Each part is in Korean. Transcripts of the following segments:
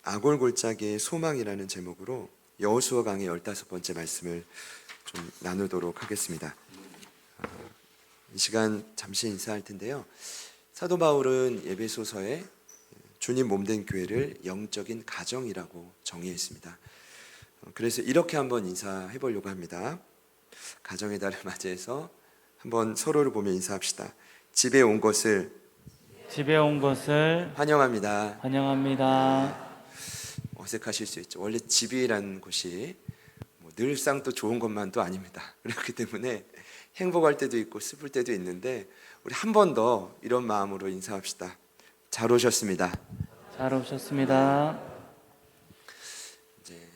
아골골짜기의 소망이라는 제목으로 여호수아 강의 15번째 말씀을 좀 나누도록 하겠습니다. 이 시간 잠시 인사할 텐데요. 사도 바울은 에베소서에 주님 몸된 교회를 영적인 가정이라고 정의했습니다. 그래서 이렇게 한번 인사해 보려고 합니다. 가정의 달을 맞이해서 한번 서로를 보며 인사합시다. 집에 온 것을 환영합니다. 어색하실 수 있죠. 원래 집이라는 곳이 늘상 또 좋은 것만도 아닙니다. 그렇기 때문에 행복할 때도 있고 슬플 때도 있는데 우리 한 번 더 이런 마음으로 인사합시다. 잘 오셨습니다. 이제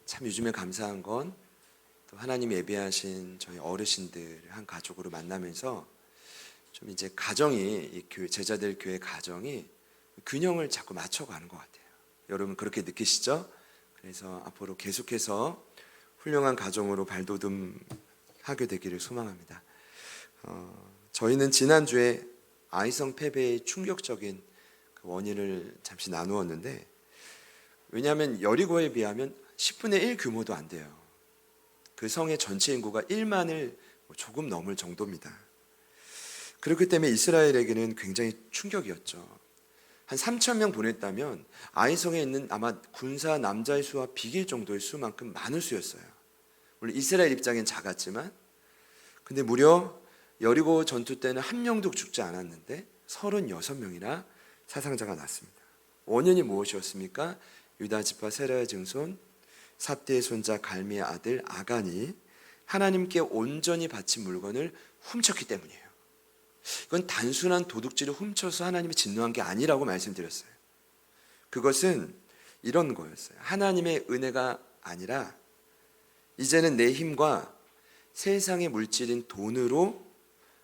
참 요즘에 감사한 건 또 하나님이 예비하신 저희 어르신들 한 가족으로 만나면서 좀 이제 가정이 이 교회 제자들 교회 가정이 균형을 자꾸 맞춰가는 것 같아요. 여러분 그렇게 느끼시죠? 그래서 앞으로 계속해서 훌륭한 가정으로 발돋움하게 되기를 소망합니다. 저희는 지난주에 아이성 패배의 충격적인 그 원인을 잠시 나누었는데, 왜냐하면 여리고에 비하면 10분의 1 규모도 안 돼요. 그 성의 전체 인구가 1만을 조금 넘을 정도입니다. 그렇기 때문에 이스라엘에게는 굉장히 충격이었죠. 한 3,000명 보냈다면 아이성에 있는 아마 군사 남자의 수와 비길 정도의 수만큼 많은 수였어요. 물론 이스라엘 입장엔 작았지만, 근데 무려 여리고 전투 때는 한 명도 죽지 않았는데 36명이나 사상자가 났습니다. 원인이 무엇이었습니까? 유다 지파 세라의 증손 삽디의 손자 갈미의 아들 아간이 하나님께 온전히 바친 물건을 훔쳤기 때문이에요. 이건 단순한 도둑질을 훔쳐서 하나님이 진노한 게 아니라고 말씀드렸어요. 그것은 이런 거였어요. 하나님의 은혜가 아니라 이제는 내 힘과 세상의 물질인 돈으로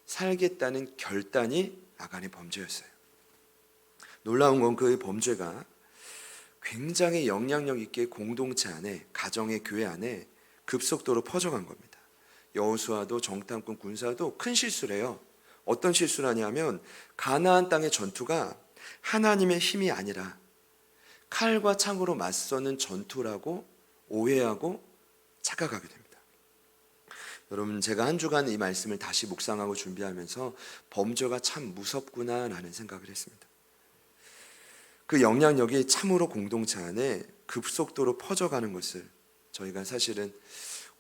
살겠다는 결단이 아간의 범죄였어요. 놀라운 건 그 범죄가 굉장히 영향력 있게 공동체 안에, 가정의 교회 안에 급속도로 퍼져간 겁니다. 여호수아도 정탐꾼 군사도 큰 실수를 해요. 어떤 실수를 하냐면 가나안 땅의 전투가 하나님의 힘이 아니라 칼과 창으로 맞서는 전투라고 오해하고 착각하게 됩니다. 여러분, 제가 한 주간 이 말씀을 다시 묵상하고 준비하면서 범죄가 참 무섭구나라는 생각을 했습니다. 그 영향력이 참으로 공동체 안에 급속도로 퍼져가는 것을 저희가 사실은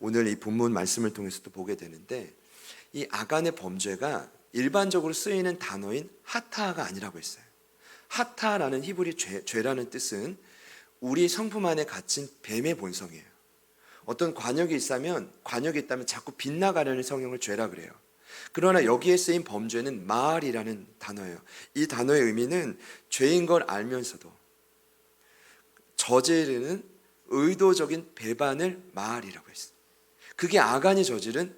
오늘 이 본문 말씀을 통해서도 보게 되는데, 이 아간의 범죄가 일반적으로 쓰이는 단어인 하타가 아니라고 했어요. 하타라는 히브리 죄라는 뜻은 우리 성품 안에 갇힌 뱀의 본성이에요. 어떤 관역이 있다면 자꾸 빗나가려는 성향을 죄라 그래요. 그러나 여기에 쓰인 범죄는 마알이라는 단어예요. 이 단어의 의미는 죄인 걸 알면서도 저지르는 의도적인 배반을 마알이라고 했어요. 그게 아간이 저지른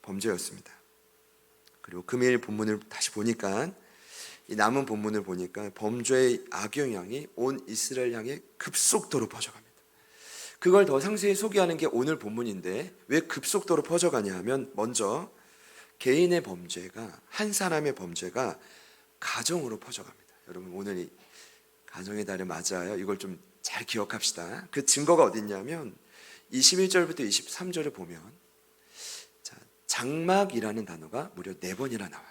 범죄였습니다. 그리고 금일 본문을 다시 보니까, 이 남은 본문을 보니까 범죄의 악영향이 온 이스라엘 향해 급속도로 퍼져갑니다. 그걸 더 상세히 소개하는 게 오늘 본문인데, 왜 급속도로 퍼져가냐 하면, 먼저 개인의 범죄가, 한 사람의 범죄가 가정으로 퍼져갑니다. 여러분, 오늘 이 가정의 달을 맞아요. 이걸 좀 잘 기억합시다. 그 증거가 어디 있냐면 21절부터 23절을 보면 장막이라는 단어가 무려 4번이나 나와요.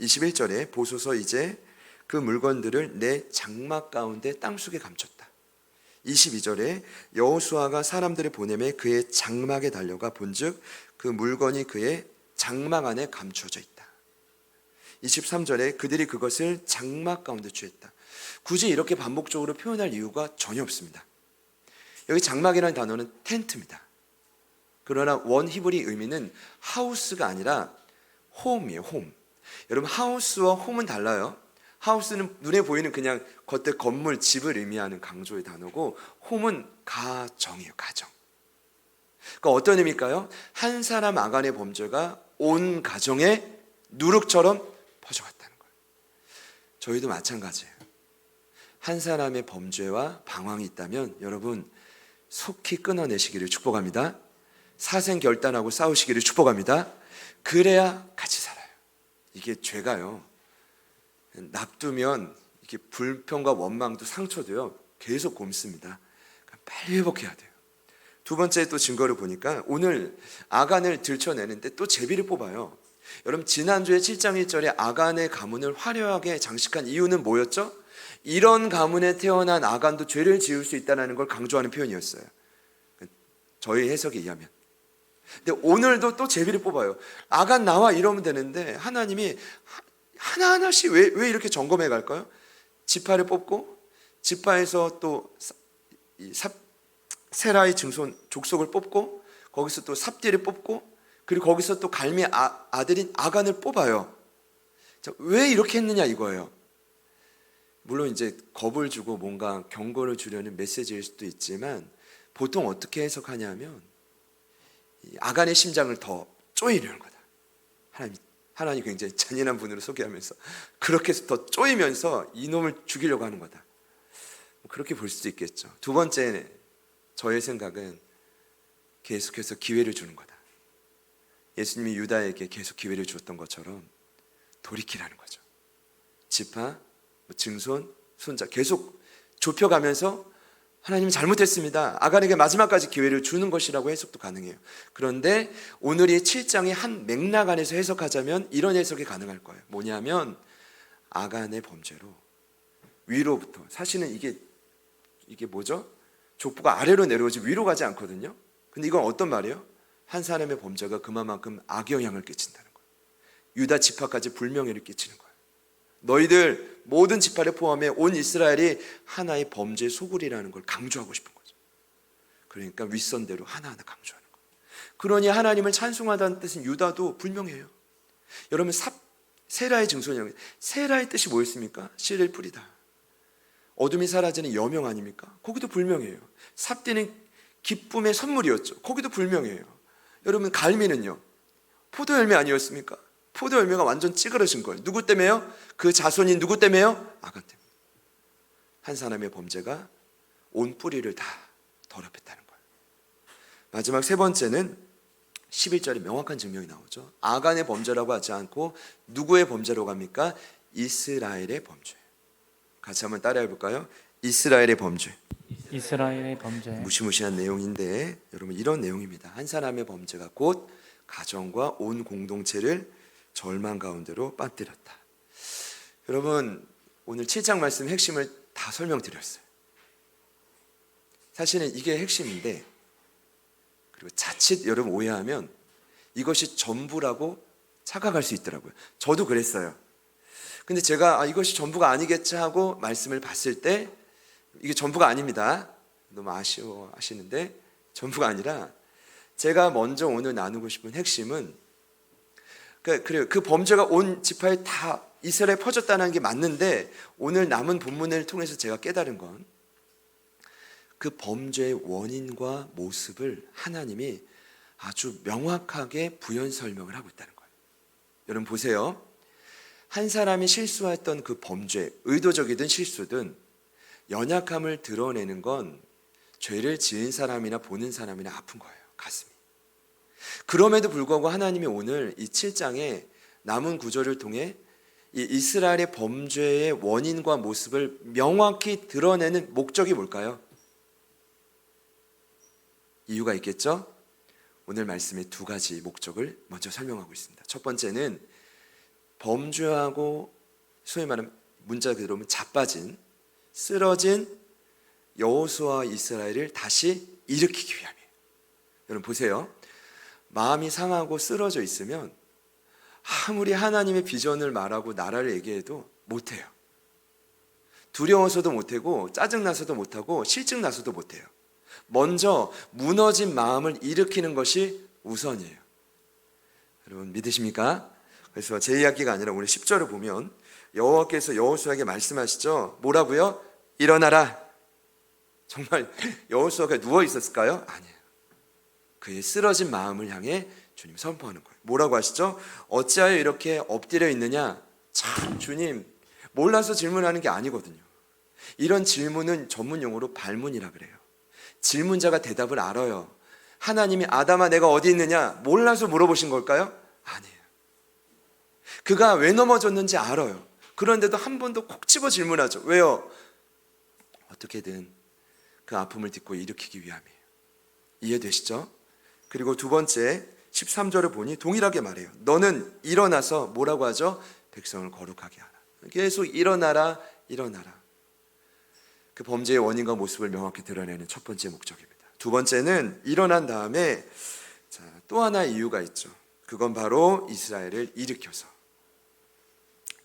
21절에 보소서 이제 그 물건들을 내 장막 가운데 땅속에 감췄다. 22절에 여호수아가 사람들을 보내매 그의 장막에 달려가 본즉 그 물건이 그의 장막 안에 감춰져 있다. 23절에 그들이 그것을 장막 가운데 취했다. 굳이 이렇게 반복적으로 표현할 이유가 전혀 없습니다. 여기 장막이라는 단어는 텐트입니다. 그러나 원 히브리 의미는 하우스가 아니라 홈이에요. 홈. 여러분, 하우스와 홈은 달라요. 하우스는 눈에 보이는 그냥 겉에 건물, 집을 의미하는 강조의 단어고, 홈은 가정이에요. 가정. 그러니까 어떤 의미일까요? 한 사람 아간의 범죄가 온 가정에 누룩처럼 퍼져갔다는 거예요. 저희도 마찬가지예요. 한 사람의 범죄와 방황이 있다면 여러분 속히 끊어내시기를 축복합니다. 사생 결단하고 싸우시기를 축복합니다. 그래야 같이 살아요. 이게 죄가요, 놔두면 이게 불평과 원망도 상처도요 계속 곪습니다. 빨리 회복해야 돼요. 두 번째 또 증거를 보니까 오늘 아간을 들춰내는데 또 제비를 뽑아요. 여러분 지난주에 7장 1절에 아간의 가문을 화려하게 장식한 이유는 뭐였죠? 이런 가문에 태어난 아간도 죄를 지을 수 있다는 걸 강조하는 표현이었어요. 저희 해석에 의하면. 근데 오늘도 또 제비를 뽑아요. 아간 나와 이러면 되는데 하나님이 하나하나씩 왜 이렇게 점검해 갈까요? 지파를 뽑고 지파에서 또 세라의 증손 족속을 뽑고 거기서 또 삽디를 뽑고 그리고 거기서 또 갈미의 아들인 아간을 뽑아요. 자, 왜 이렇게 했느냐 이거예요. 물론 이제 겁을 주고 뭔가 경고를 주려는 메시지일 수도 있지만 보통 어떻게 해석하냐면 아간의 심장을 더 쪼이려는 거다. 하나님 굉장히 잔인한 분으로 소개하면서 그렇게 해서 더 쪼이면서 이놈을 죽이려고 하는 거다. 그렇게 볼 수도 있겠죠. 두 번째 저의 생각은 계속해서 기회를 주는 거다. 예수님이 유다에게 계속 기회를 주었던 것처럼 돌이키라는 거죠. 지파, 증손, 손자 계속 좁혀가면서 하나님은 잘못했습니다. 아간에게 마지막까지 기회를 주는 것이라고 해석도 가능해요. 그런데 오늘이 7장의 한 맥락 안에서 해석하자면 이런 해석이 가능할 거예요. 뭐냐면 아간의 범죄로 위로부터 사실은 이게 뭐죠? 족보가 아래로 내려오지 위로 가지 않거든요. 근데 이건 어떤 말이에요? 한 사람의 범죄가 그만큼 악영향을 끼친다는 거예요. 유다 지파까지 불명예를 끼치는 거예요. 너희들 모든 지파를 포함해 온 이스라엘이 하나의 범죄의 소굴이라는 걸 강조하고 싶은 거죠. 그러니까 윗선대로 하나하나 강조하는 거예요. 그러니 하나님을 찬송하다는 뜻은 유다도 불명예해요. 여러분 세라의 증손이라고 세라의 뜻이 뭐였습니까? 씨를 뿌리다. 어둠이 사라지는 여명 아닙니까? 거기도 불명예해요. 삽디는 기쁨의 선물이었죠. 거기도 불명예해요. 여러분 갈미는요? 포도열매 아니었습니까? 포도열매가 완전 찌그러진 거예요. 누구 때문에요? 그 자손이 누구 때문에요? 아간 때문에. 한 사람의 범죄가 온 뿌리를 다 더럽혔다는 거예요. 마지막 세 번째는 11절에 명확한 증명이 나오죠. 아간의 범죄라고 하지 않고 누구의 범죄로 갑니까? 이스라엘의 범죄. 같이 한번 따라해 볼까요? 이스라엘의 범죄. 이스라엘의 범죄. 무시무시한 내용인데 여러분 이런 내용입니다. 한 사람의 범죄가 곧 가정과 온 공동체를 절망 가운데로 빠뜨렸다. 여러분 오늘 7장 말씀 핵심을 다 설명드렸어요. 사실은 이게 핵심인데 그리고 자칫 여러분 오해하면 이것이 전부라고 착각할 수 있더라고요. 저도 그랬어요. 근데 제가 이것이 전부가 아니겠지 하고 말씀을 봤을 때 이게 전부가 아닙니다. 너무 아쉬워하시는데 전부가 아니라 제가 먼저 오늘 나누고 싶은 핵심은 그래요. 그 범죄가 온 지파에 다 이스라엘에 퍼졌다는 게 맞는데 오늘 남은 본문을 통해서 제가 깨달은 건 그 범죄의 원인과 모습을 하나님이 아주 명확하게 부연 설명을 하고 있다는 거예요. 여러분 보세요. 한 사람이 실수했던 그 범죄, 의도적이든 실수든 연약함을 드러내는 건 죄를 지은 사람이나 보는 사람이나 아픈 거예요. 가슴이. 그럼에도 불구하고 하나님이 오늘 이 7장에 남은 구절을 통해 이 이스라엘의 범죄의 원인과 모습을 명확히 드러내는 목적이 뭘까요? 이유가 있겠죠? 오늘 말씀의 두 가지 목적을 먼저 설명하고 있습니다. 첫 번째는 범죄하고 소위 말하면 문자 그대로 자빠진 쓰러진 여호수아와 이스라엘을 다시 일으키기 위함이에요. 여러분 보세요. 마음이 상하고 쓰러져 있으면 아무리 하나님의 비전을 말하고 나라를 얘기해도 못해요. 두려워서도 못하고 짜증나서도 못하고 실증나서도 못해요. 먼저 무너진 마음을 일으키는 것이 우선이에요. 여러분 믿으십니까? 그래서 제 이야기가 아니라 오늘 10절을 보면 여호와께서 여호수아에게 말씀하시죠. 뭐라고요? 일어나라. 정말 여호수아가 누워 있었을까요? 아니에요. 그의 쓰러진 마음을 향해 주님 선포하는 거예요. 뭐라고 하시죠? 어찌하여 이렇게 엎드려 있느냐? 참 주님 몰라서 질문하는 게 아니거든요. 이런 질문은 전문 용어로 발문이라 그래요. 질문자가 대답을 알아요. 하나님이 아담아 내가 어디 있느냐? 몰라서 물어보신 걸까요? 아니에요. 그가 왜 넘어졌는지 알아요. 그런데도 한 번 더 콕 집어 질문하죠. 왜요? 어떻게든 그 아픔을 딛고 일으키기 위함이에요. 이해되시죠? 그리고 두 번째 13절을 보니 동일하게 말해요. 너는 일어나서 뭐라고 하죠? 백성을 거룩하게 하라. 계속 일어나라, 일어나라. 그 범죄의 원인과 모습을 명확히 드러내는 첫 번째 목적입니다. 두 번째는 일어난 다음에 또 하나의 이유가 있죠. 그건 바로 이스라엘을 일으켜서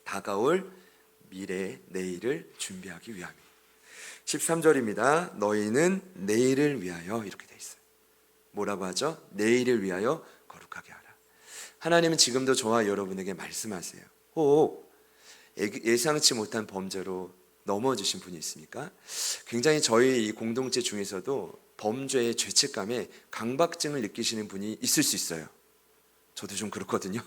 다가올 미래, 내일을 준비하기 위함이에요. 13절입니다. 너희는 내일을 위하여 이렇게 돼 있어요. 뭐라고 하죠? 내일을 위하여 거룩하게 하라. 하나님은 지금도 저와 여러분에게 말씀하세요. 혹 예상치 못한 범죄로 넘어지신 분이 있습니까? 굉장히 저희 이 공동체 중에서도 범죄의 죄책감에 강박증을 느끼시는 분이 있을 수 있어요. 저도 좀 그렇거든요.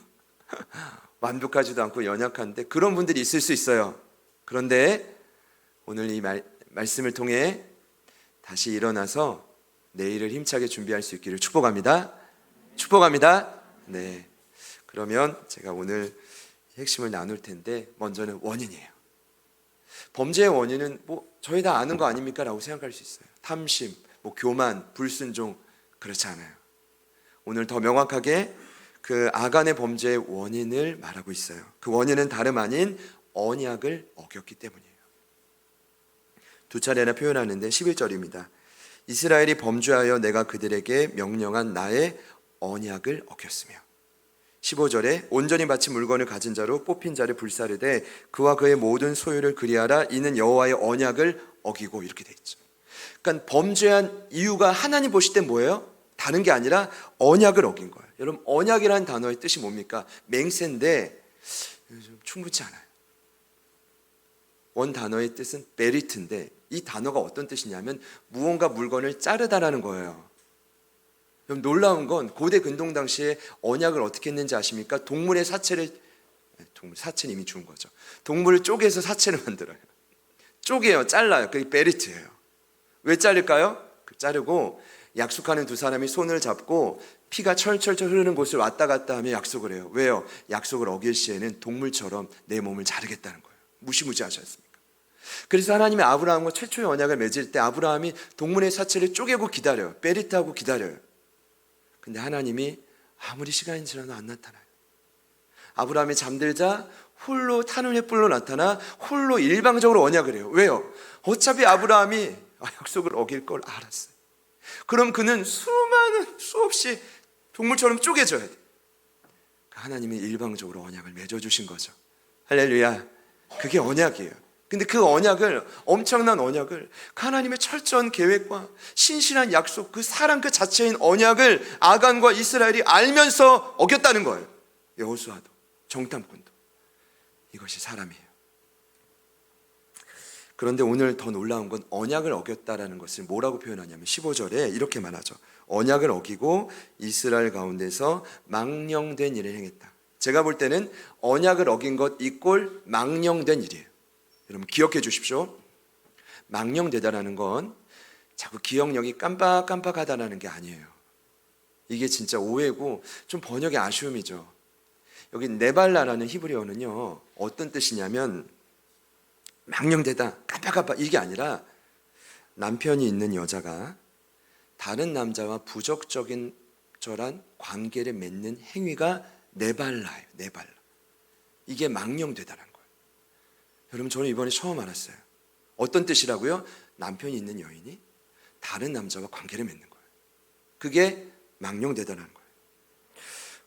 완벽하지도 않고 연약한데 그런 분들이 있을 수 있어요. 그런데 오늘 이 말씀을 통해 다시 일어나서 내일을 힘차게 준비할 수 있기를 축복합니다. 축복합니다. 네. 그러면 제가 오늘 핵심을 나눌 텐데 먼저는 원인이에요. 범죄의 원인은 저희 다 아는 거 아닙니까? 라고 생각할 수 있어요. 탐심, 교만, 불순종, 그렇지 않아요. 오늘 더 명확하게 그 아간의 범죄의 원인을 말하고 있어요. 그 원인은 다름 아닌 언약을 어겼기 때문이에요. 두 차례나 표현하는데 11절입니다. 이스라엘이 범죄하여 내가 그들에게 명령한 나의 언약을 어겼으며 15절에 온전히 바친 물건을 가진 자로 뽑힌 자를 불사르되 그와 그의 모든 소유를 그리하라. 이는 여호와의 언약을 어기고 이렇게 돼 있죠. 그러니까 범죄한 이유가 하나님 보실 때 뭐예요? 다른 게 아니라 언약을 어긴 거예요. 여러분 언약이라는 단어의 뜻이 뭡니까? 맹세인데 좀 충분치 않아요. 원 단어의 뜻은 베리트인데 이 단어가 어떤 뜻이냐면 무언가 물건을 자르다라는 거예요. 그럼 놀라운 건 고대 근동 당시에 언약을 어떻게 했는지 아십니까? 동물의 사체는 이미 죽은 거죠. 동물을 쪼개서 사체를 만들어요. 쪼개요, 잘라요. 그게 베리트예요. 왜 자를까요? 자르고 약속하는 두 사람이 손을 잡고 피가 철철철 흐르는 곳을 왔다 갔다 하며 약속을 해요. 왜요? 약속을 어길 시에는 동물처럼 내 몸을 자르겠다는 거예요. 무시무시하지 않습니까? 그래서 하나님이 아브라함과 최초의 언약을 맺을 때 아브라함이 동물의 사체를 쪼개고 기다려요. 베리트하고 기다려요. 근데 하나님이 아무리 시간이 지나도 안 나타나요. 아브라함이 잠들자 홀로 타는 횃불로 나타나 홀로 일방적으로 언약을 해요. 왜요? 어차피 아브라함이 약속을 어길 걸 알았어요. 그럼 그는 수없이 동물처럼 쪼개져야 돼. 하나님이 일방적으로 언약을 맺어주신 거죠. 할렐루야. 그게 언약이에요. 근데 그 언약을, 엄청난 언약을, 하나님의 철저한 계획과 신실한 약속, 그 사랑 그 자체인 언약을 아간과 이스라엘이 알면서 어겼다는 거예요. 여호수아도, 정탐꾼도. 이것이 사람이에요. 그런데 오늘 더 놀라운 건 언약을 어겼다라는 것을 뭐라고 표현하냐면 15절에 이렇게 말하죠. 언약을 어기고 이스라엘 가운데서 망령된 일을 행했다. 제가 볼 때는 언약을 어긴 것 이꼴 망령된 일이에요. 여러분 기억해 주십시오. 망령되다라는 건 자꾸 기억력이 깜빡깜빡하다라는 게 아니에요. 이게 진짜 오해고 좀 번역의 아쉬움이죠. 여기 네발라라는 히브리어는요 어떤 뜻이냐면 망령되다, 깜빡깜빡 이게 아니라 남편이 있는 여자가 다른 남자와 부적절한 관계를 맺는 행위가 네발라예요. 네발라. 이게 망령되다라는 거예요. 여러분 저는 이번에 처음 알았어요. 어떤 뜻이라고요? 남편이 있는 여인이 다른 남자와 관계를 맺는 거예요. 그게 망령되다라는 거예요.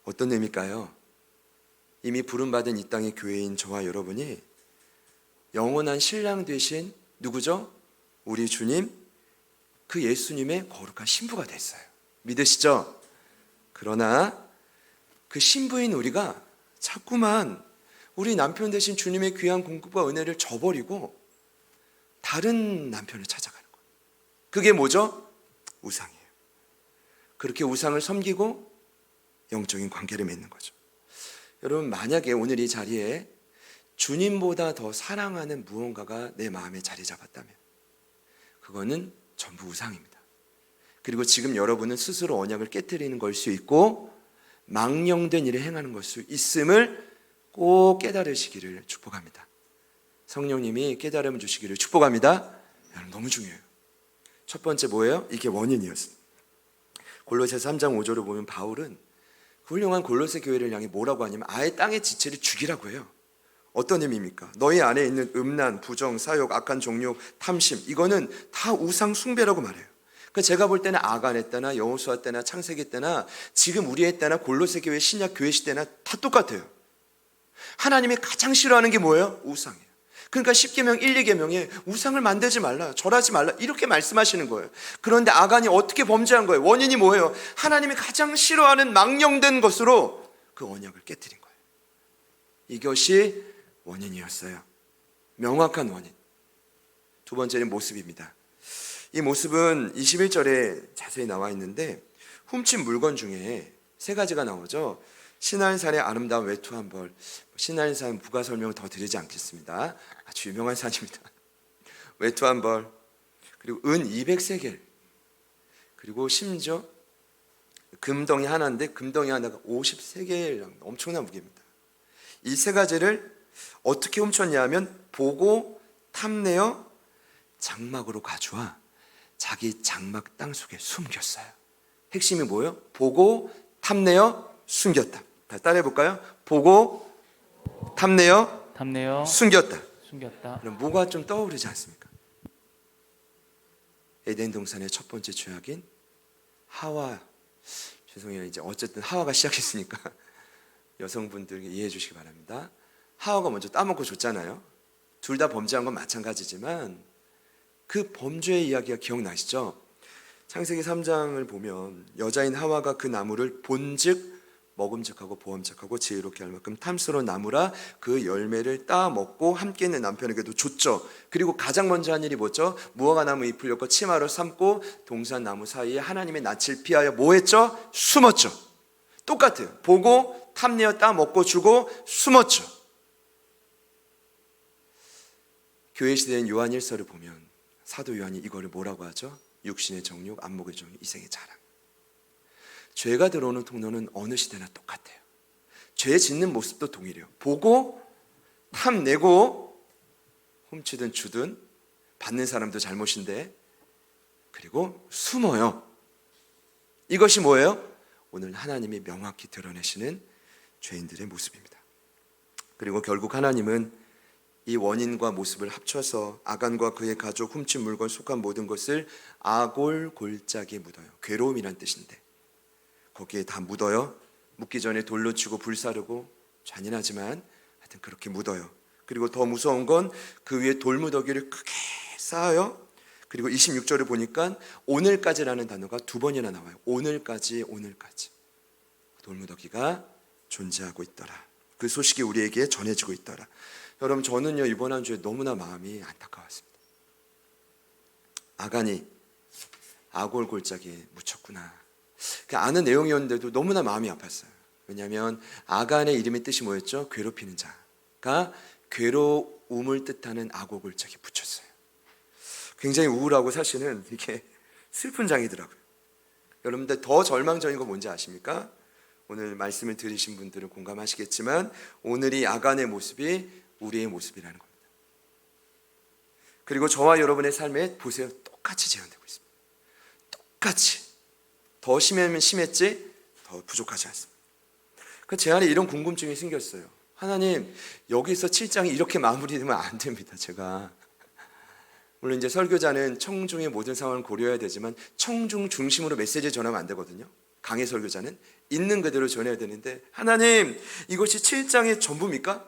어떤 의미일까요? 이미 부름받은 이 땅의 교회인 저와 여러분이 영원한 신랑 되신 누구죠? 우리 주님, 그 예수님의 거룩한 신부가 됐어요. 믿으시죠? 그러나 그 신부인 우리가 자꾸만 우리 남편 되신 주님의 귀한 공급과 은혜를 저버리고 다른 남편을 찾아가는 거예요. 그게 뭐죠? 우상이에요. 그렇게 우상을 섬기고 영적인 관계를 맺는 거죠. 여러분 만약에 오늘 이 자리에 주님보다 더 사랑하는 무언가가 내 마음에 자리 잡았다면 그거는 전부 우상입니다. 그리고 지금 여러분은 스스로 언약을 깨트리는 걸 수 있고 망령된 일을 행하는 걸 수 있음을 꼭 깨달으시기를 축복합니다. 성령님이 깨달음을 주시기를 축복합니다. 여러분 너무 중요해요. 첫 번째 뭐예요? 이게 원인이었어요. 골로새서 3장 5절을 보면 바울은 훌륭한 골로새 교회를 향해 뭐라고 하냐면 아예 땅의 지체를 죽이라고 해요. 어떤 의미입니까? 너희 안에 있는 음란, 부정, 사욕, 악한 종욕, 탐심, 이거는 다 우상 숭배라고 말해요. 그러니까 제가 볼 때는 아간의 때나 여호수아 때나 창세기 때나 지금 우리의 때나 골로새 교회 신약 교회 시대나 다 똑같아요. 하나님이 가장 싫어하는 게 뭐예요? 우상이에요. 그러니까 10계명 1, 2계명에 우상을 만들지 말라, 절하지 말라 이렇게 말씀하시는 거예요. 그런데 아간이 어떻게 범죄한 거예요? 원인이 뭐예요? 하나님이 가장 싫어하는 망령된 것으로 그 언약을 깨뜨린 거예요. 이것이 원인이었어요. 명확한 원인. 두 번째는 모습입니다. 이 모습은 21절에 자세히 나와 있는데 훔친 물건 중에 세 가지가 나오죠. 신할산의 아름다운 외투 한 벌. 신할산 부가 설명을 더 드리지 않겠습니다. 아주 유명한 산입니다. 외투 한 벌, 그리고 은 200세겔, 그리고 심지어 금덩이 하나인데 금덩이 하나가 50세겔, 엄청난 무게입니다. 이 세 가지를 어떻게 훔쳤냐 하면 보고 탐내어 장막으로 가져와 자기 장막 땅속에 숨겼어요. 핵심이 뭐예요? 보고 탐내어 숨겼다. 다 따라해 볼까요? 보고 탐내어 숨겼다. 그럼 뭐가 좀 떠오르지 않습니까? 에덴 동산의 첫 번째 죄악인 하와. 죄송해요. 이제 어쨌든 하와가 시작했으니까 여성분들에게 이해해 주시기 바랍니다. 하와가 먼저 따먹고 줬잖아요. 둘 다 범죄한 건 마찬가지지만 그 범죄의 이야기가 기억나시죠? 창세기 3장을 보면 여자인 하와가 그 나무를 본즉 먹음직하고 보암직하고 지혜롭게 할 만큼 탐스러운 나무라 그 열매를 따 먹고 함께 있는 남편에게도 줬죠. 그리고 가장 먼저 한 일이 뭐죠? 무화과 나무 잎을 엮어 치마로 삼고 동산 나무 사이에 하나님의 낯을 피하여 뭐 했죠? 숨었죠. 똑같아요. 보고 탐내어 따 먹고 주고 숨었죠. 교회 시대인 요한 1서를 보면 사도 요한이 이거를 뭐라고 하죠? 육신의 정욕, 안목의 정욕, 이생의 자랑. 죄가 들어오는 통로는 어느 시대나 똑같아요. 죄 짓는 모습도 동일해요. 보고 탐내고 훔치든 주든 받는 사람도 잘못인데, 그리고 숨어요. 이것이 뭐예요? 오늘 하나님이 명확히 드러내시는 죄인들의 모습입니다. 그리고 결국 하나님은 이 원인과 모습을 합쳐서 아간과 그의 가족, 훔친 물건, 속한 모든 것을 아골 골짜기에 묻어요. 괴로움이란 뜻인데 거기에 다 묻어요. 묻기 전에 돌로 치고 불사르고 잔인하지만 하여튼 그렇게 묻어요. 그리고 더 무서운 건 그 위에 돌무더기를 크게 쌓아요. 그리고 26절을 보니까 오늘까지라는 단어가 두 번이나 나와요. 오늘까지. 돌무더기가 존재하고 있더라. 그 소식이 우리에게 전해지고 있더라. 여러분, 저는요 이번 한 주에 너무나 마음이 안타까웠습니다. 아간이 아골 골짜기에 묻혔구나. 그 아는 내용이었는데도 너무나 마음이 아팠어요. 왜냐하면 아간의 이름의 뜻이 뭐였죠? 괴롭히는 자가 괴로움을 뜻하는 아골 골짜기에 묻혔어요. 굉장히 우울하고 사실은 이게 슬픈 장이더라고요. 여러분들 더 절망적인 거 뭔지 아십니까? 오늘 말씀을 들으신 분들은 공감하시겠지만 오늘이 아간의 모습이 우리의 모습이라는 겁니다. 그리고 저와 여러분의 삶에 보세요. 똑같이 재현되고 있습니다. 똑같이. 더 심하면 심했지 더 부족하지 않습니다. 제 안에 이런 궁금증이 생겼어요. 하나님, 여기서 7장이 이렇게 마무리되면 안 됩니다. 제가 물론 이제 설교자는 청중의 모든 상황을 고려해야 되지만 청중 중심으로 메시지 전하면 안 되거든요. 강의 설교자는 있는 그대로 전해야 되는데, 하나님, 이것이 7장의 전부입니까?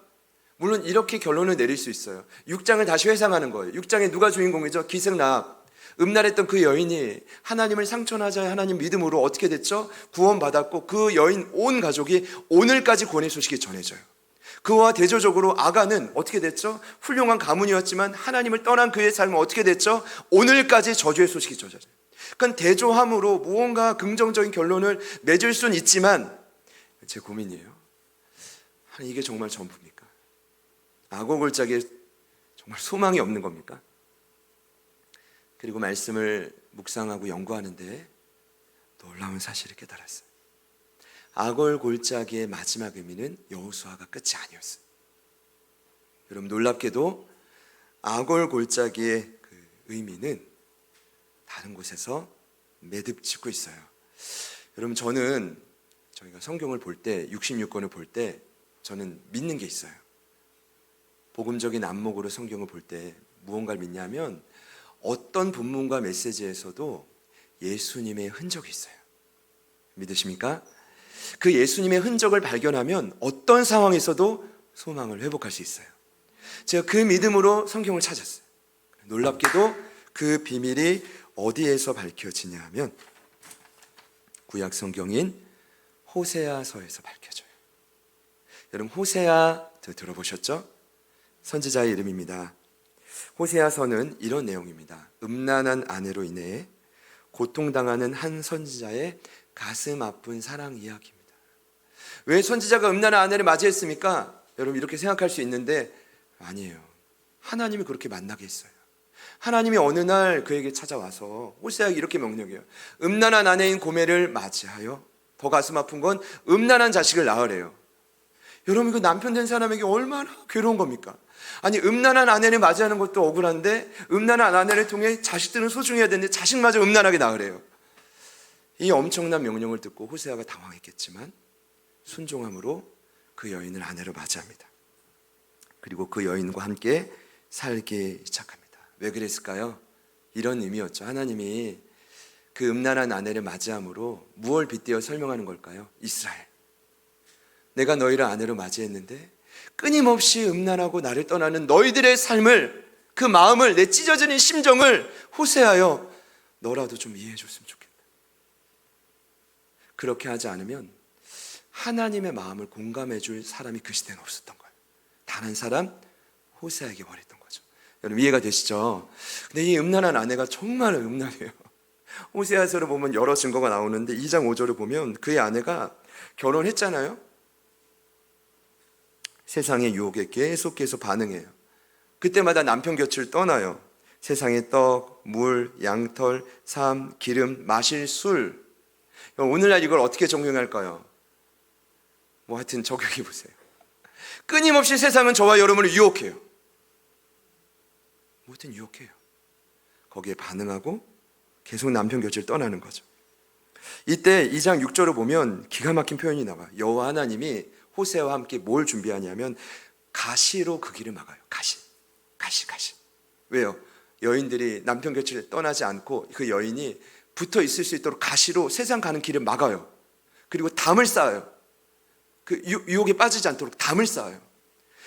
물론 이렇게 결론을 내릴 수 있어요. 6장을 다시 회상하는 거예요. 6장에 누가 주인공이죠? 기생라합. 음란했던 그 여인이 하나님을 상처나자 하나님 믿음으로 어떻게 됐죠? 구원받았고 그 여인 온 가족이 오늘까지 구원의 소식이 전해져요. 그와 대조적으로 아간은 어떻게 됐죠? 훌륭한 가문이었지만 하나님을 떠난 그의 삶은 어떻게 됐죠? 오늘까지 저주의 소식이 전해져요. 그러니까 대조함으로 무언가 긍정적인 결론을 맺을 수는 있지만 제 고민이에요. 이게 정말 전부입니까? 아골 골짜기에 정말 소망이 없는 겁니까? 그리고 말씀을 묵상하고 연구하는데 놀라운 사실을 깨달았어요. 아골 골짜기의 마지막 의미는 여호수아가 끝이 아니었어요. 여러분, 놀랍게도 아골 골짜기의 그 의미는 다른 곳에서 매듭짓고 있어요. 여러분, 저는 저희가 성경을 볼 때, 66권을 볼 때 저는 믿는 게 있어요. 복음적인 안목으로 성경을 볼 때 무언가를 믿냐면 어떤 본문과 메시지에서도 예수님의 흔적이 있어요. 믿으십니까? 그 예수님의 흔적을 발견하면 어떤 상황에서도 소망을 회복할 수 있어요. 제가 그 믿음으로 성경을 찾았어요. 놀랍게도 그 비밀이 어디에서 밝혀지냐 하면 구약 성경인 호세아서에서 밝혀져요. 여러분, 호세아 들어보셨죠? 선지자의 이름입니다. 호세아서는 이런 내용입니다. 음란한 아내로 인해 고통당하는 한 선지자의 가슴 아픈 사랑 이야기입니다. 왜 선지자가 음란한 아내를 맞이했습니까? 여러분, 이렇게 생각할 수 있는데 아니에요. 하나님이 그렇게 만나게 했어요. 하나님이 어느 날 그에게 찾아와서 호세아에게 이렇게 명령해요. 음란한 아내인 고멜을 맞이하여 더 가슴 아픈 건 음란한 자식을 낳으래요. 여러분, 그 남편 된 사람에게 얼마나 괴로운 겁니까? 아니, 음란한 아내를 맞이하는 것도 억울한데 음란한 아내를 통해 자식들은 소중해야 되는데 자식마저 음란하게 낳으래요. 이 엄청난 명령을 듣고 호세아가 당황했겠지만 순종함으로 그 여인을 아내로 맞이합니다. 그리고 그 여인과 함께 살기 시작합니다. 왜 그랬을까요? 이런 의미였죠. 하나님이 그 음란한 아내를 맞이함으로 무엇을 빗대어 설명하는 걸까요? 이스라엘, 내가 너희를 아내로 맞이했는데 끊임없이 음란하고 나를 떠나는 너희들의 삶을, 그 마음을, 내 찢어지는 심정을 호세하여 너라도 좀 이해해 줬으면 좋겠다. 그렇게 하지 않으면 하나님의 마음을 공감해 줄 사람이 그 시대는 없었던 거예요. 단 한 사람, 호세아에게 원했던 거죠. 여러분, 이해가 되시죠? 근데 이 음란한 아내가 정말 음란해요. 호세아서를 보면 여러 증거가 나오는데 2장 5절을 보면 그의 아내가 결혼했잖아요. 세상의 유혹에 계속 반응해요. 그때마다 남편 곁을 떠나요. 세상의 떡, 물, 양털, 삶, 기름, 마실 술. 오늘날 이걸 어떻게 적용할까요? 하여튼 적용해 보세요. 끊임없이 세상은 저와 여러분을 유혹해요. 뭐든 유혹해요. 거기에 반응하고 계속 남편 곁을 떠나는 거죠. 이때 2장 6절을 보면 기가 막힌 표현이 나와요. 여호와 하나님이 호세아와 함께 뭘 준비하냐면 가시로 그 길을 막아요. 가시. 왜요? 여인들이 남편 곁을 떠나지 않고 그 여인이 붙어 있을 수 있도록 가시로 세상 가는 길을 막아요. 그리고 담을 쌓아요. 그 유혹에 빠지지 않도록 담을 쌓아요.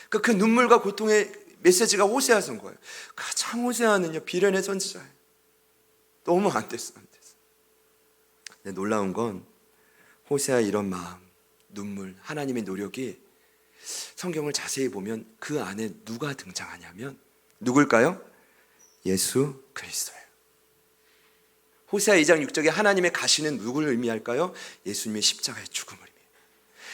그 눈물과 고통의 메시지가 호세아서인 거예요. 가장 호세아는요, 비련의 선지자예요. 너무 안 됐어. 근데 놀라운 건 호세아의 이런 마음, 눈물, 하나님의 노력이 성경을 자세히 보면 그 안에 누가 등장하냐면 누굴까요? 예수 그리스도예요. 호세아 2장 6절에 하나님의 가시는 누구를 의미할까요? 예수님의 십자가의 죽음을 의미해요.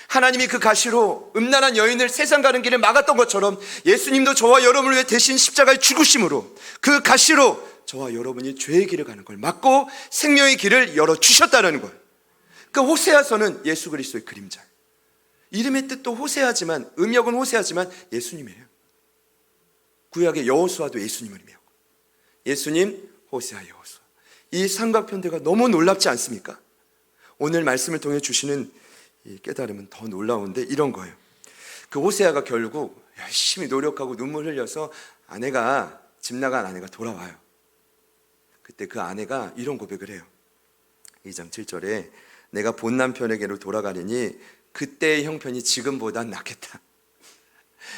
하나님이 그 가시로 음란한 여인을 세상 가는 길을 막았던 것처럼 예수님도 저와 여러분을 위해 대신 십자가의 죽으심으로 그 가시로 저와 여러분이 죄의 길을 가는 걸 막고 생명의 길을 열어주셨다는 거예요. 그 호세아서는 예수 그리스도의 그림자예요. 이름의 뜻도 호세아지만, 음역은 호세아지만 예수님이에요. 구약의 여호수아도 예수님을 의미하고, 예수님, 호세아, 여호수아. 이 삼각편대가 너무 놀랍지 않습니까? 오늘 말씀을 통해 주시는 이 깨달음은 더 놀라운데 이런 거예요. 그 호세아가 결국 열심히 노력하고 눈물 흘려서 집 나간 아내가 돌아와요. 그때 그 아내가 이런 고백을 해요. 2장 7절에 내가 본 남편에게로 돌아가려니 그때의 형편이 지금보단 낫겠다.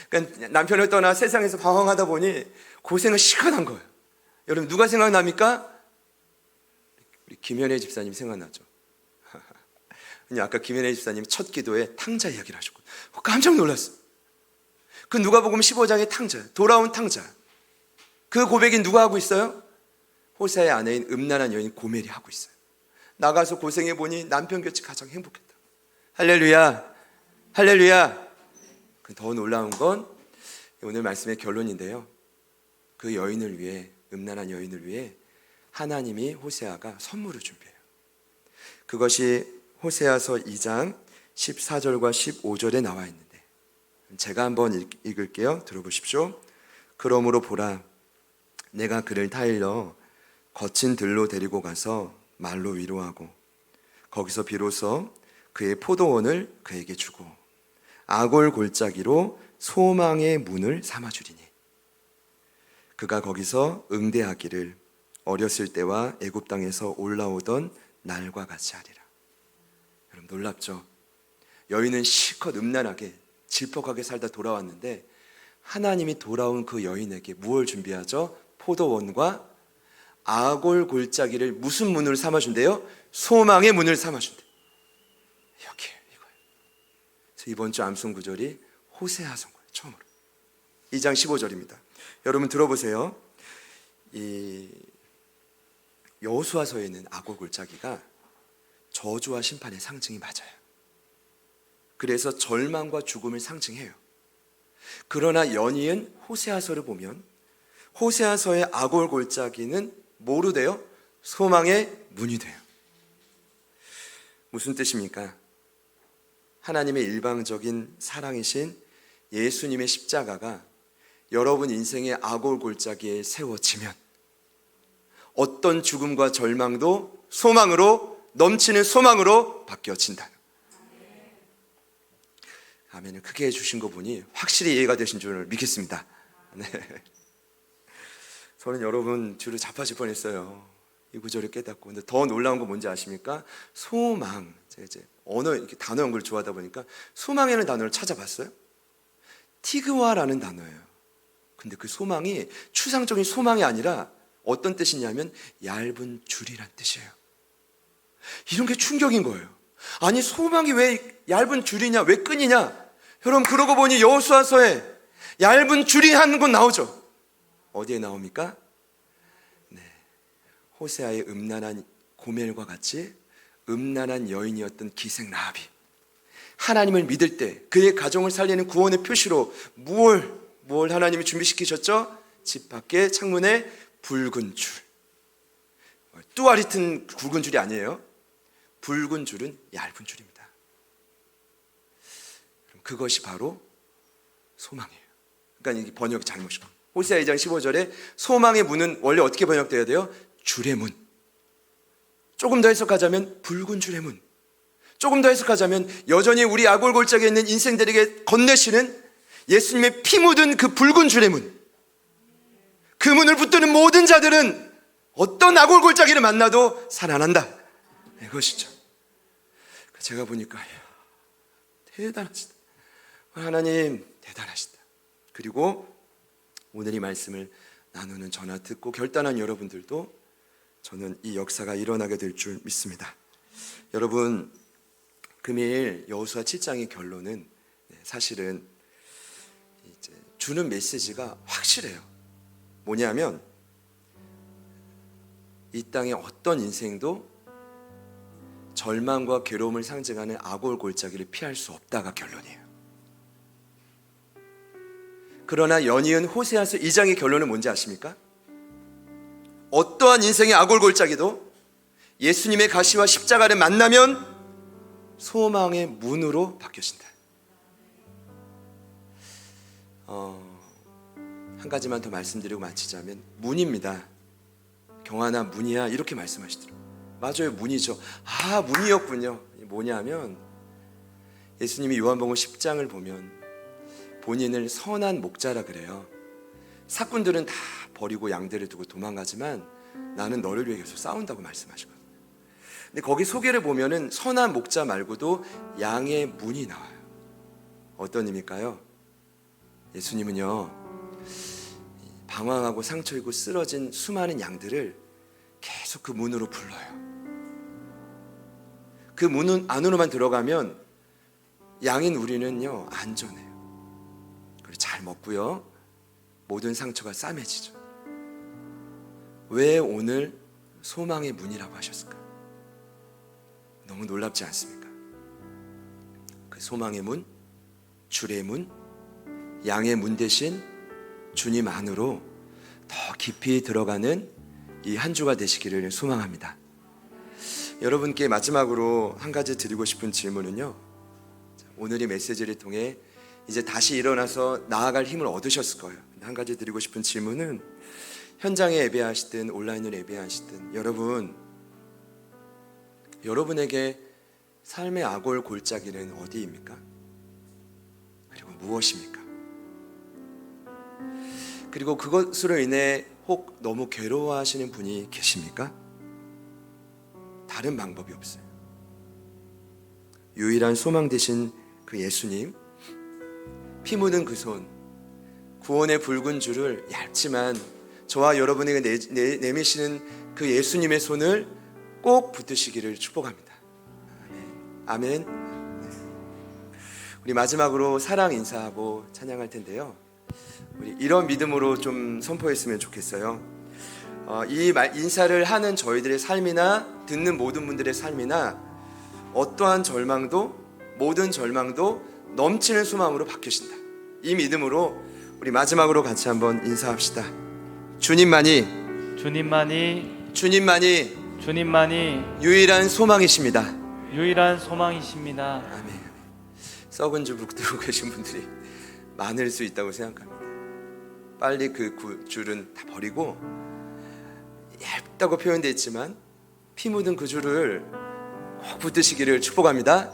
그러니까 남편을 떠나 세상에서 방황하다 보니 고생은 시원한 거예요. 여러분, 누가 생각납니까? 우리 김현애 집사님 생각나죠? 아까 김현애 집사님 첫 기도에 탕자 이야기를 하셨고 깜짝 놀랐어요. 그 누가복음 15장의 탕자, 돌아온 탕자. 그 고백이 누가 하고 있어요? 호세아의 아내인 음란한 여인 고멜이 하고 있어요. 나가서 고생해보니 남편 곁이 가장 행복했다. 할렐루야, 할렐루야. 더 놀라운 건 오늘 말씀의 결론인데요, 그 여인을 위해, 음란한 여인을 위해 하나님이 호세아가 선물을 준비해요. 그것이 호세아서 2장 14절과 15절에 나와 있는데 제가 한번 읽을게요. 들어보십시오. 그러므로 보라, 내가 그를 타일러 거친 들로 데리고 가서 말로 위로하고 거기서 비로소 그의 포도원을 그에게 주고 아골 골짜기로 소망의 문을 삼아주리니 그가 거기서 응대하기를 어렸을 때와 애굽 땅에서 올라오던 날과 같이 하리라. 여러분 놀랍죠? 여인은 실컷 음란하게 질퍽하게 살다 돌아왔는데 하나님이 돌아온 그 여인에게 무엇을 준비하죠? 포도원과 아골 골짜기를 무슨 문으로 삼아준대요? 소망의 문을 삼아준대. 여기에요, 이거예요. 그래서 이번 주 암송 구절이 호세아 선거예요, 처음으로. 2장 15절입니다. 여러분 들어보세요. 이 여호수아서에 있는 아골 골짜기가 저주와 심판의 상징이 맞아요. 그래서 절망과 죽음을 상징해요. 그러나 연이은 호세아서를 보면 호세아서의 아골 골짜기는 뭐로 돼요? 소망의 문이 돼요. 무슨 뜻입니까? 하나님의 일방적인 사랑이신 예수님의 십자가가 여러분 인생의 아골 골짜기에 세워지면 어떤 죽음과 절망도 소망으로, 넘치는 소망으로 바뀌어진다. 아멘을 크게 해주신 거 보니 확실히 이해가 되신 줄 믿겠습니다. 네. 저는 여러분 주로 자빠질 뻔했어요. 이 구절을 깨닫고. 근데 더 놀라운 거 뭔지 아십니까? 소망. 제가 이제 언어 이렇게 단어 연구를 좋아하다 보니까 소망이라는 단어를 찾아봤어요. 티그와라는 단어예요. 근데 그 소망이 추상적인 소망이 아니라 어떤 뜻이냐면 얇은 줄이란 뜻이에요. 이런 게 충격인 거예요. 아니 소망이 왜 얇은 줄이냐, 왜 끈이냐? 여러분 그러고 보니 여호수아서에 얇은 줄이 한 곳 나오죠. 어디에 나옵니까? 네, 호세아의 음란한 고멜과 같이 음란한 여인이었던 기생 라합이 하나님을 믿을 때 그의 가정을 살리는 구원의 표시로 뭘 하나님이 준비시키셨죠? 집 밖에 창문에 붉은 줄, 뚜아리 튼 굵은 줄이 아니에요. 붉은 줄은 얇은 줄입니다. 그것이 바로 소망이에요. 그러니까 이게 번역이 잘못이고 호세아 2장 15절에 소망의 문은 원래 어떻게 번역되어야 돼요? 줄의 문. 조금 더 해석하자면 붉은 줄의 문. 조금 더 해석하자면 여전히 우리 아골 골짜기에 있는 인생들에게 건네시는 예수님의 피 묻은 그 붉은 줄의 문. 그 문을 붙드는 모든 자들은 어떤 아골 골짜기를 만나도 살아난다. 이것이죠. 제가 보니까 대단하시다. 하나님 대단하시다. 그리고 오늘 이 말씀을 나누는 저나 듣고 결단한 여러분들도 저는 이 역사가 일어나게 될 줄 믿습니다. 여러분 금일 여호수아 7장의 결론은 사실은 이제 주는 메시지가 확실해요. 뭐냐면 이 땅의 어떤 인생도 절망과 괴로움을 상징하는 아골 골짜기를 피할 수 없다가 결론이에요. 그러나 연이은 호세아서 2장의 결론은 뭔지 아십니까? 어떠한 인생의 아골 골짜기도 예수님의 가시와 십자가를 만나면 소망의 문으로 바뀌어진다. 한 가지만 더 말씀드리고 마치자면 문입니다. 경환아 문이야 이렇게 말씀하시더라고요. 맞아요, 문이죠. 아, 문이었군요. 뭐냐면 예수님이 요한복음 10장을 보면 본인을 선한 목자라 그래요. 사꾼들은 다 버리고 양들을 두고 도망가지만 나는 너를 위해 계속 싸운다고 말씀하시거든요. 근데 거기 소개를 보면은 선한 목자 말고도 양의 문이 나와요. 어떤 의미일까요? 예수님은요 방황하고 상처 입고 쓰러진 수많은 양들을 계속 그 문으로 불러요. 그 문 안으로만 들어가면 양인 우리는요 안전해요. 그리고 잘 먹고요 모든 상처가 싸매지죠. 왜 오늘 소망의 문이라고 하셨을까? 너무 놀랍지 않습니까? 그 소망의 문, 줄의 문, 양의 문 대신 주님 안으로 더 깊이 들어가는 이 한 주가 되시기를 소망합니다. 여러분께 마지막으로 한 가지 드리고 싶은 질문은요, 오늘 이 메시지를 통해 이제 다시 일어나서 나아갈 힘을 얻으셨을 거예요. 한 가지 드리고 싶은 질문은 현장에 예배하시든 온라인으로 예배하시든 여러분에게 삶의 악올 골짜기는 어디입니까? 그리고 무엇입니까? 그리고 그것으로 인해 혹 너무 괴로워하시는 분이 계십니까? 다른 방법이 없어요. 유일한 소망 되신 그 예수님, 피 묻은 그 손, 구원의 붉은 줄을 얇지만 저와 여러분에게 내미시는 그 예수님의 손을 꼭 붙드시기를 축복합니다. 아멘. 우리 마지막으로 사랑 인사하고 찬양할 텐데요. 우리 이런 믿음으로 좀 선포했으면 좋겠어요. 이 인사를 하는 저희들의 삶이나 듣는 모든 분들의 삶이나 어떠한 모든 절망도 넘치는 소망으로 바뀌신다. 이 믿음으로 우리 마지막으로 같이 한번 인사합시다. 주님만이 유일한 소망이십니다. 유일한 소망이십니다. 아멘. 썩은 줄 붙들고 계신 분들이 많을 수 있다고 생각합니다. 빨리 그 줄은 다 버리고, 얇다고 표현되어 있지만 피 묻은 그 줄을 꼭 붙드시기를 축복합니다.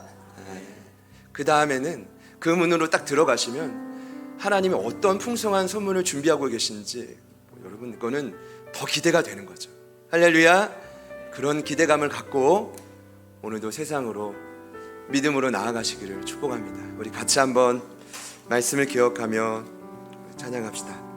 그 다음에는 그 문으로 딱 들어가시면 하나님이 어떤 풍성한 선물을 준비하고 계신지 여러분 거는 더 기대가 되는 거죠. 할렐루야. 그런 기대감을 갖고 오늘도 세상으로 믿음으로 나아가시기를 축복합니다. 우리 같이 한번 말씀을 기억하며 찬양합시다.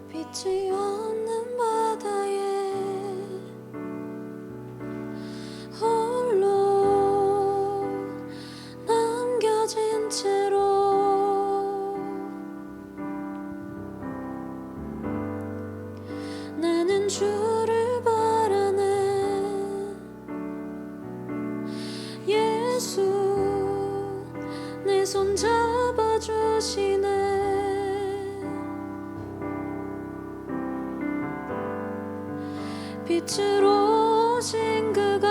빛이 없는 바다에 홀로 남겨진 채로 나는 주를 바라네. 예수 내 손 잡아주시네. 빛으로 오신 그가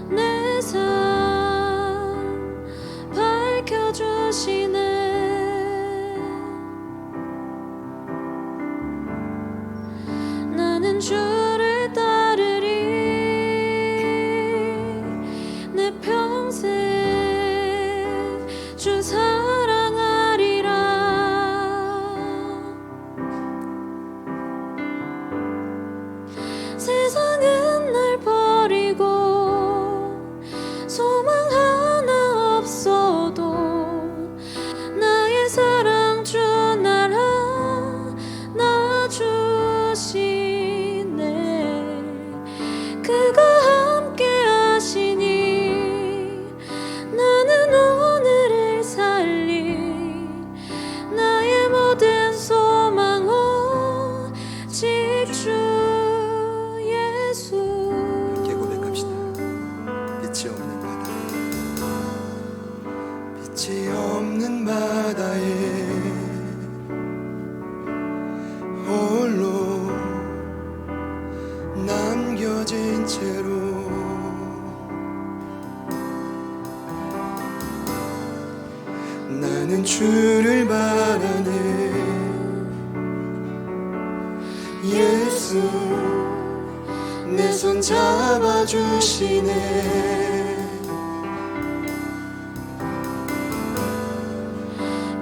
내 삶 밝혀주시네. 나는 주를 따르리. 내 평생 주 사랑하리라. 세상은 날 버리고 소망 하나 없어도 나의 사랑 주 날 안아주시네. 그가 함께 하시니 나는 오늘을 살리. 나의 모든 소망 오직 주 예수. 함께 고백합시다. 빛이 없는 바다에, 빛이 없는 바다에 홀로 남겨진 채로 나는 주를 바라네. 예수 내 손 잡아주시네.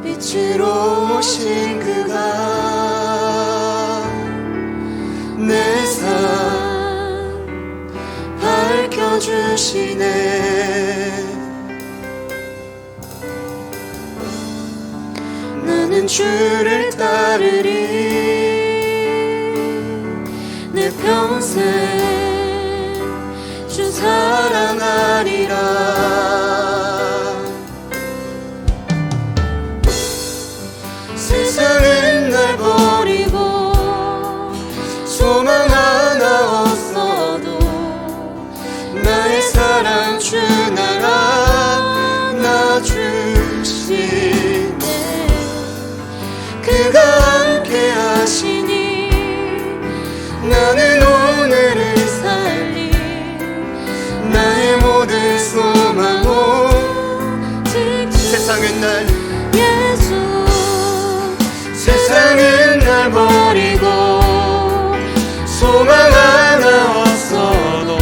빛으로 오신 그가 내 삶 밝혀주시네. 나는 주를 따르리. 내 평생 주 사랑하리라. 세상은 날 버리고 소망 하나 없어도 나의 사랑 주 나라 나 주시네. 그가 함께 하시니 나는 오늘을 살리 나의 모든 소망 오직 세상은 날 예수 세상은 날 버리고 소망 하나 없어도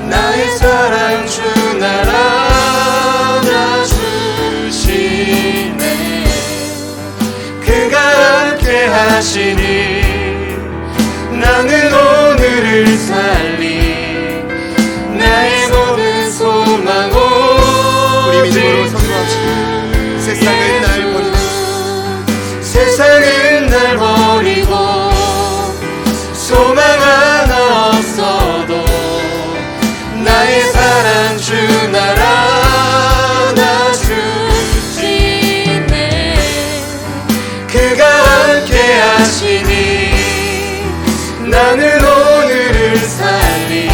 나의 사랑 주 나라 나 주시네. 그가 함께 하시니 나는 오늘을 살리 나의 모든 소망 우리 믿음으로 선포합시다. 세상은 날 버리고 세상은 날 버리고 소망 하나 없어도 나의 사랑 주 나라 나 주시네. 그가 함께 하시니 나는 오늘을 살리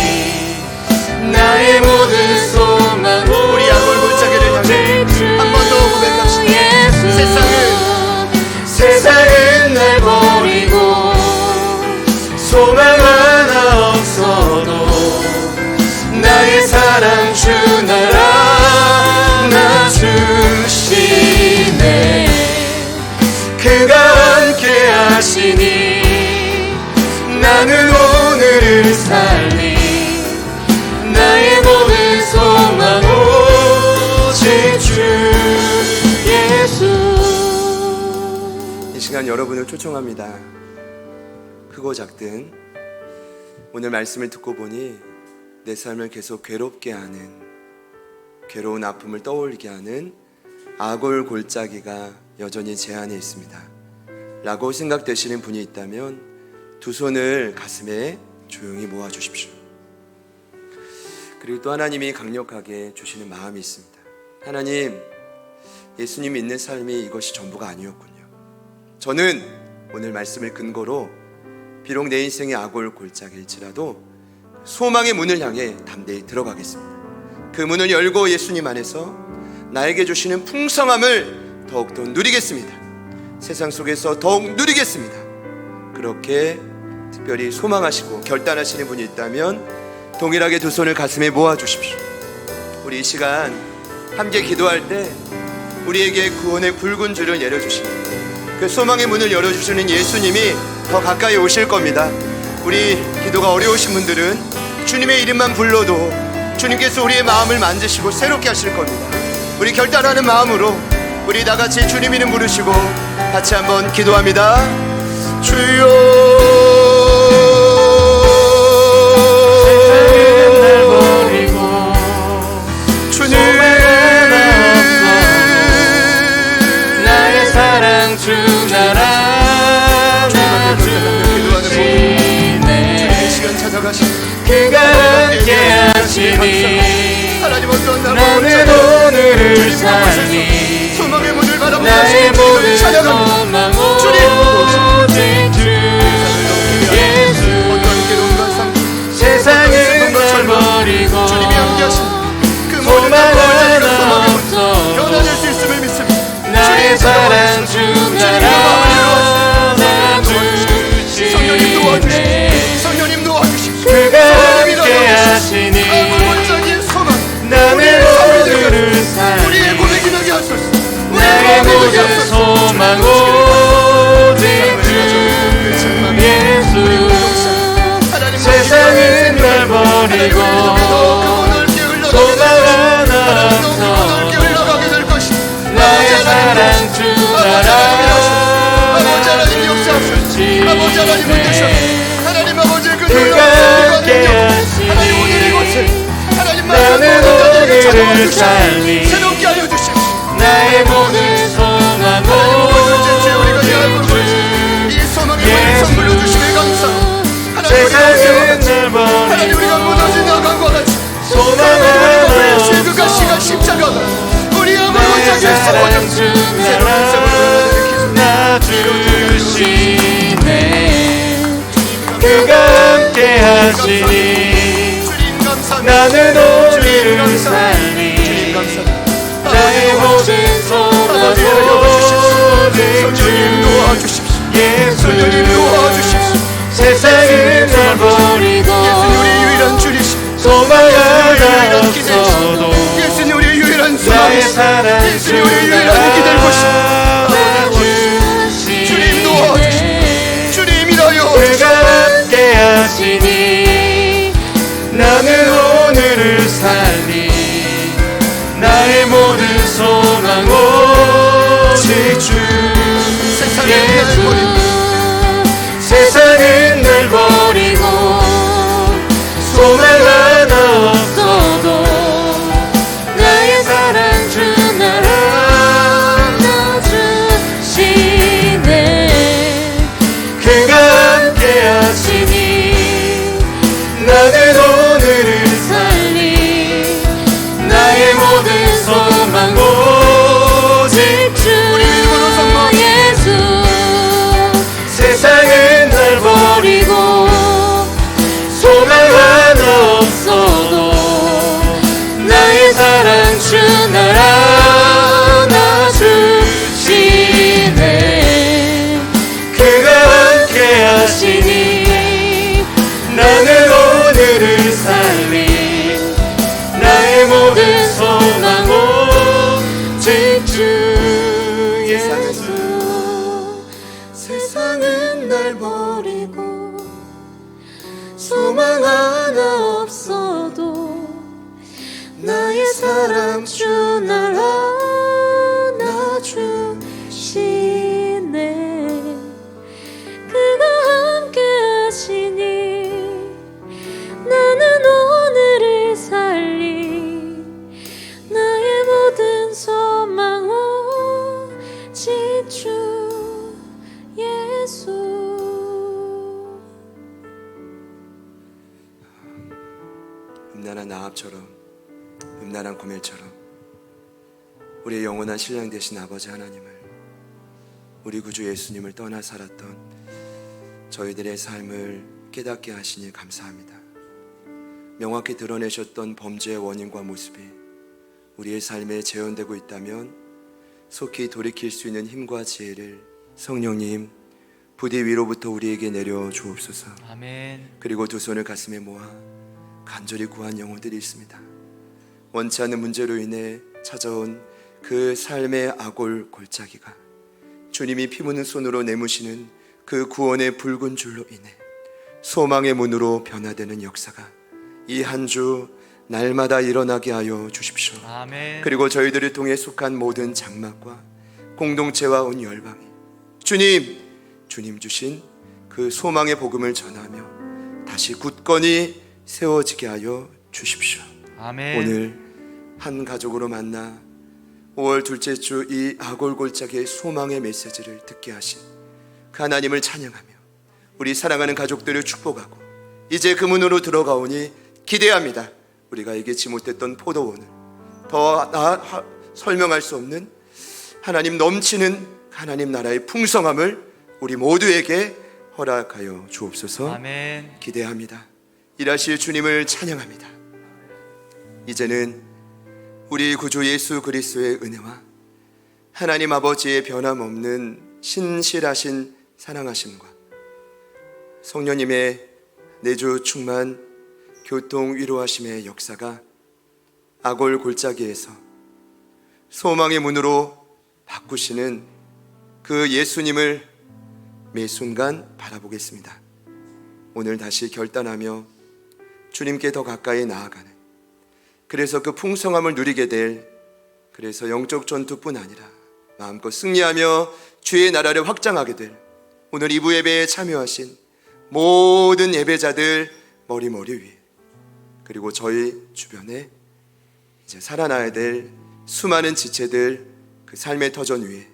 나의 모든 소망 우리 아골 골짜기를 향해 한 번 더 고백합시다. 세상은 날 버리고 소망 하나 없어도 나의 사랑 주 나라 나 주시네. 그가 함께 하시니 나는 오늘을 살리 나의 모든 소망 오직 주 예수. 이 시간 여러분을 초청합니다. 크고 작든 오늘 말씀을 듣고 보니 내 삶을 계속 괴롭게 하는 괴로운 아픔을 떠올리게 하는 아골 골짜기가 여전히 제 안에 있습니다 라고 생각되시는 분이 있다면 두 손을 가슴에 조용히 모아주십시오. 그리고 또 하나님이 강력하게 주시는 마음이 있습니다. 하나님, 예수님 믿는 삶이 이것이 전부가 아니었군요. 저는 오늘 말씀을 근거로 비록 내 인생의 아골 골짜기일지라도 소망의 문을 향해 담대히 들어가겠습니다. 그 문을 열고 예수님 안에서 나에게 주시는 풍성함을 더욱더 누리겠습니다. 세상 속에서 더욱 누리겠습니다. 그렇게 특별히 소망하시고 결단하시는 분이 있다면 동일하게 두 손을 가슴에 모아주십시오. 우리 이 시간 함께 기도할 때 우리에게 구원의 붉은 줄을 내려주시고 그 소망의 문을 열어주시는 예수님이 더 가까이 오실 겁니다. 우리 기도가 어려우신 분들은 주님의 이름만 불러도 주님께서 우리의 마음을 만지시고 새롭게 하실 겁니다. 우리 결단하는 마음으로 우리 다같이 주님 이름 부르시고 같이 한번 기도합니다. 주여 그가 함께 하시니 나는 오늘을 살리 소망의 문을 바라보며 나의 모든 소망 오직 주 예수. 세상은 날 버리고 주님이 함께 하신 그 모든 소망의 문 변화될 수 있음을 믿습니다. 나의 사랑 주 나라 나 주시네. 성령님 도와주십시오. 그가 함께 하시니 나는 오늘을 살리 우리의 고백이 나게 하소서. 나의 모든 소망 오직 주 예수. 세상은 날 버리고 소망 하나 없어 나의 사랑 주 나라 아버지 하나님 붙드셔서 하나님 아버지 그 놀라운 하나님 오늘 이곳을 하나님 나는 오늘을 살리 새롭게 알려주십시오. 나의 모든 소망 오직 이 소망의 선물로 주시길 감사하고 세상은 날 버리고 하나님 우리가 무너진 나간과 같이 소망 하나 예수의 그 가시가 십자가가 우리 아버지 자기의 소원을 새로운 삶을 그가 함께 하시니 주님 감사합니다. 나는 오늘을 주님 살리 감사합니다. 나의 모든 소망 아버지 오직 성령님 도와주십시오. 예수 성령님 도와주십시오. 세상을 날 버리고 예수님 우리 유일한 주리십니다. 소망 하나 유일한 없어도 기대이십니다. 예수님 우리 유일한 나의 소망이십니다. 사랑 예수님 우리 유일한 기댈 곳입니다. 주님 도와주십시오. 주님이라요. 그가 함께 하시니 나는 오늘을 살리 나의 모든 소망 오직 주 예수 세상은 날 버리고 소망 하나 없어도 나의 사랑 주 나라 나주시네 그가 함께 하시니 나는 오늘을 살리 나의 모든 소망 오직 주 우리 이름으로 선포. 예수 세상은 날 버리고 소망 하나 없어도 나의 사랑 주 나라 나주시네 그가 함께 하시니 나는 오늘을 살리 나의 모든 소망 오직 주 예수 세상은 날 버리고 소망 하나 없어도 나의 사랑 주 나라 나주시네 그가 함께 하시니 나는 오늘을 살리 나의 모든 소망 오직 주 예수 음란한 나합처럼 음란한 고멜처럼 우리의 영원한 신랑 되신 아버지 하나님을 우리 구주 예수님을 떠나 살았던 저희들의 삶을 깨닫게 하시니 감사합니다. 명확히 드러내셨던 범죄의 원인과 모습이 우리의 삶에 재현되고 있다면 속히 돌이킬 수 있는 힘과 지혜를 성령님 부디 위로부터 우리에게 내려 주옵소서. 아멘. 그리고 두 손을 가슴에 모아 간절히 구한 영혼들이 있습니다. 원치 않는 문제로 인해 찾아온 그 삶의 아골 골짜기가 주님이 피 묻는 손으로 내무시는 그 구원의 붉은 줄로 인해 소망의 문으로 변화되는 역사가 이 한 주 날마다 일어나게 하여 주십시오. 아멘. 그리고 저희들을 통해 속한 모든 장막과 공동체와 온 열방이 주님 주신 그 소망의 복음을 전하며 다시 굳건히 세워지게 하여 주십시오. 아멘. 오늘 한 가족으로 만나 5월 둘째 주 이 아골골짜기의 소망의 메시지를 듣게 하신 그 하나님을 찬양하며 우리 사랑하는 가족들을 축복하고 이제 그 문으로 들어가오니 기대합니다. 우리가 이기지 못했던 포도원을 더 설명할 수 없는 하나님 넘치는 하나님 나라의 풍성함을 우리 모두에게 허락하여 주옵소서. 아멘. 기대합니다. 일하실 주님을 찬양합니다. 이제는 우리 구주 예수 그리스도의 은혜와 하나님 아버지의 변함없는 신실하신 사랑하심과 성령님의 내주 충만 교통 위로하심의 역사가 아골 골짜기에서 소망의 문으로 바꾸시는 그 예수님을 매 순간 바라보겠습니다. 오늘 다시 결단하며 주님께 더 가까이 나아가는, 그래서 그 풍성함을 누리게 될, 그래서 영적 전투뿐 아니라 마음껏 승리하며 주의 나라를 확장하게 될 오늘 이부 예배에 참여하신 모든 예배자들 머리 위에, 그리고 저희 주변에 이제 살아나야 될 수많은 지체들 그 삶의 터전 위에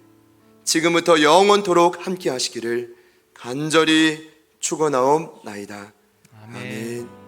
지금부터 영원토록 함께 하시기를 간절히 축원하옵나이다. 아멘. 아멘.